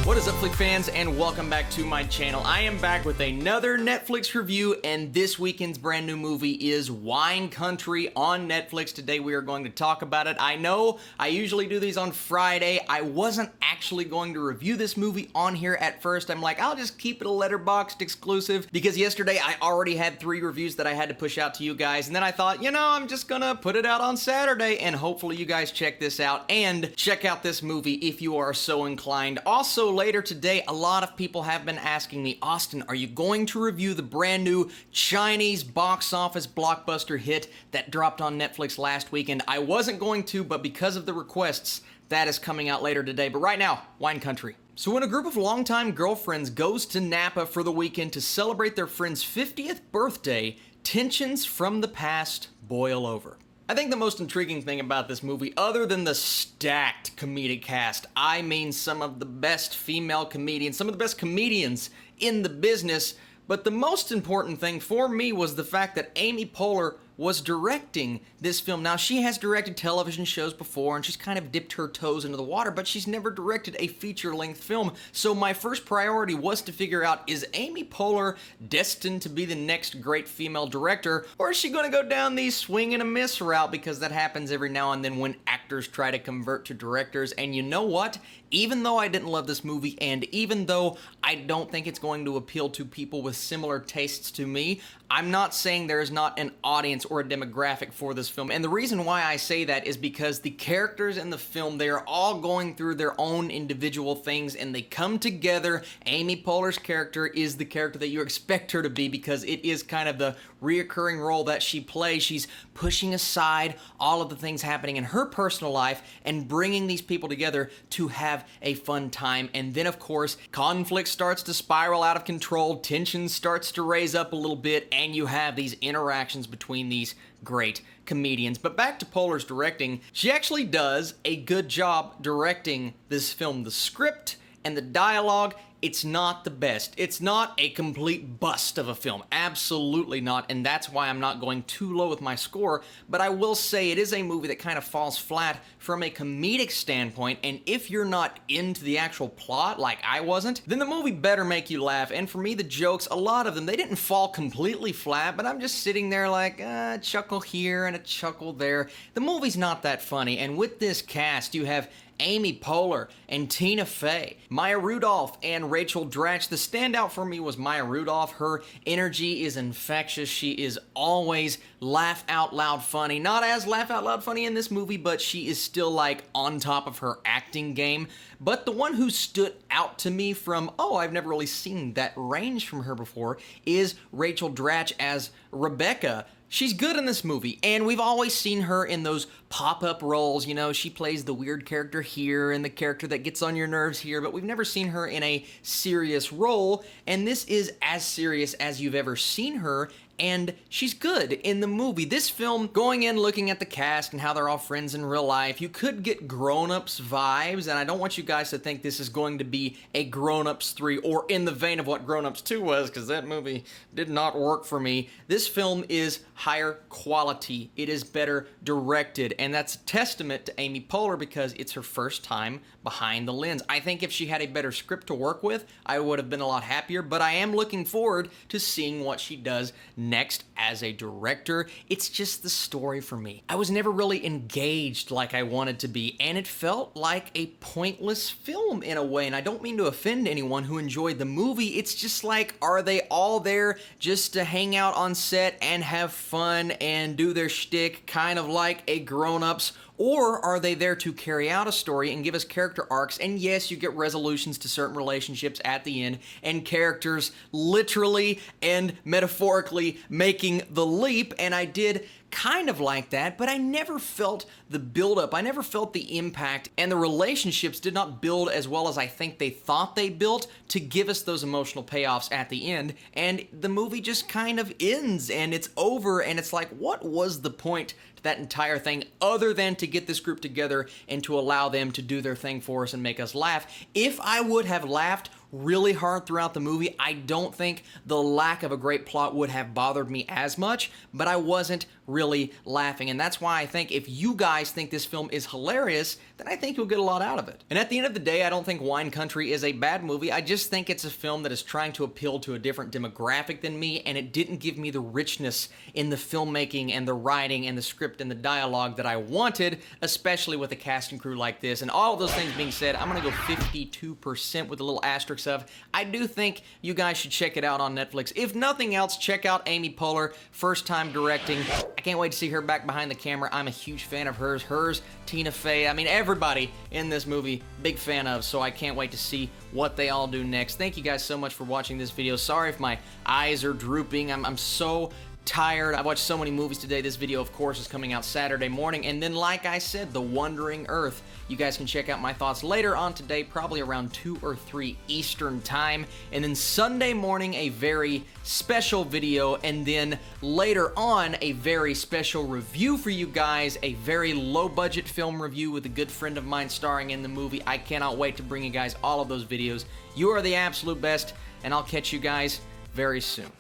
What is up, Flick fans, and welcome back to my channel. I am back with another Netflix review, and this weekend's brand new movie is Wine Country on Netflix. Today we are going to talk about it. I know I usually do these on Friday. I wasn't actually going to review this movie on here at first. I'm like, I'll just keep it a Letterboxd exclusive, because yesterday I already had 3 reviews that I had to push out to you guys, and then I thought, I'm just gonna put it out on Saturday, and hopefully you guys check this out, and check out this movie if you are so inclined. Also, later today, a lot of people have been asking me, Austin, are you going to review the brand new Chinese box office blockbuster hit that dropped on Netflix last weekend? I wasn't going to, but because of the requests, that is coming out later today. But right now, Wine Country. So when a group of longtime girlfriends goes to Napa for the weekend to celebrate their friend's 50th birthday, tensions from the past boil over. I think the most intriguing thing about this movie, other than the stacked comedic cast, I mean some of the best female comedians, some of the best comedians in the business, but the most important thing for me was the fact that Amy Poehler was directing this film. Now, she has directed television shows before, and she's kind of dipped her toes into the water, but she's never directed a feature-length film. So my first priority was to figure out, is Amy Poehler destined to be the next great female director, or is she going to go down the swing and a miss route? Because that happens every now and then when actors try to convert to directors. And you know what? Even though I didn't love this movie, and even though I don't think it's going to appeal to people with similar tastes to me, I'm not saying there is not an audience or a demographic for this film. And the reason why I say that is because the characters in the film, they are all going through their own individual things, and they come together. Amy Poehler's character is the character that you expect her to be, because it is kind of the reoccurring role that she plays. She's pushing aside all of the things happening in her personal life and bringing these people together to have a fun time. And then, of course, conflict starts to spiral out of control, tension starts to raise up a little bit, and you have these interactions between these great comedians. But back to Poehler's directing, she actually does a good job directing this film. The script and the dialogue, it's not the best. It's not a complete bust of a film. Absolutely not, and that's why I'm not going too low with my score, but I will say it is a movie that kind of falls flat from a comedic standpoint, and if you're not into the actual plot, like I wasn't, then the movie better make you laugh. And for me, the jokes, a lot of them, they didn't fall completely flat, but I'm just sitting there like, a chuckle here and a chuckle there. The movie's not that funny, and with this cast, you have Amy Poehler and Tina Fey, Maya Rudolph and Rachel Dratch. The standout for me was Maya Rudolph. Her energy is infectious. She is always laugh out loud funny. Not as laugh out loud funny in this movie, but she is still like on top of her acting game. But the one who stood out to me from, I've never really seen that range from her before, is Rachel Dratch as Rebecca. She's good in this movie, and we've always seen her in those pop-up roles. She plays the weird character here and the character that gets on your nerves here, but we've never seen her in a serious role, and this is as serious as you've ever seen her, and she's good in the movie. This film, going in looking at the cast and how they're all friends in real life, you could get Grown Ups vibes, and I don't want you guys to think this is going to be a Grown Ups 3 or in the vein of what Grown Ups 2 was, because that movie did not work for me. This film is higher quality. It is better directed, and that's a testament to Amy Poehler because it's her first time behind the lens. I think if she had a better script to work with, I would have been a lot happier, but I am looking forward to seeing what she does next as a director. It's just the story for me. I was never really engaged like I wanted to be, and it felt like a pointless film in a way, and I don't mean to offend anyone who enjoyed the movie. It's just like, are they all there just to hang out on set and have fun and do their shtick, kind of like a Grown Ups, or are they there to carry out a story and give us character arcs? And yes, you get resolutions to certain relationships at the end, and characters literally and metaphorically making the leap, and I did kind of like that, but I never felt the buildup. I never felt the impact, and the relationships did not build as well as I think they thought they built to give us those emotional payoffs at the end, and the movie just kind of ends, and it's over, and it's like, what was the point to that entire thing other than to get this group together and to allow them to do their thing for us and make us laugh? If I would have laughed really hard throughout the movie. I don't think the lack of a great plot would have bothered me as much, but I wasn't really laughing. And that's why I think if you guys think this film is hilarious, then I think you'll get a lot out of it. And at the end of the day, I don't think Wine Country is a bad movie. I just think it's a film that is trying to appeal to a different demographic than me, and it didn't give me the richness in the filmmaking and the writing and the script and the dialogue that I wanted, especially with a cast and crew like this. And all of those things being said, I'm gonna go 52% with a little asterisk of, I do think you guys should check it out on Netflix. If nothing else, check out Amy Poehler, first time directing. I can't wait to see her back behind the camera. I'm a huge fan of hers, Tina Fey. I mean, everybody in this movie, big fan of, so I can't wait to see what they all do next. Thank you guys so much for watching this video. Sorry if my eyes are drooping. I'm so tired. I watched so many movies today. This video, of course, is coming out Saturday morning. And then, like I said, The Wandering Earth. You guys can check out my thoughts later on today, probably around 2 or 3 Eastern time. And then Sunday morning, a very special video. And then later on, a very special review for you guys. A very low-budget film review with a good friend of mine starring in the movie. I cannot wait to bring you guys all of those videos. You are the absolute best, and I'll catch you guys very soon.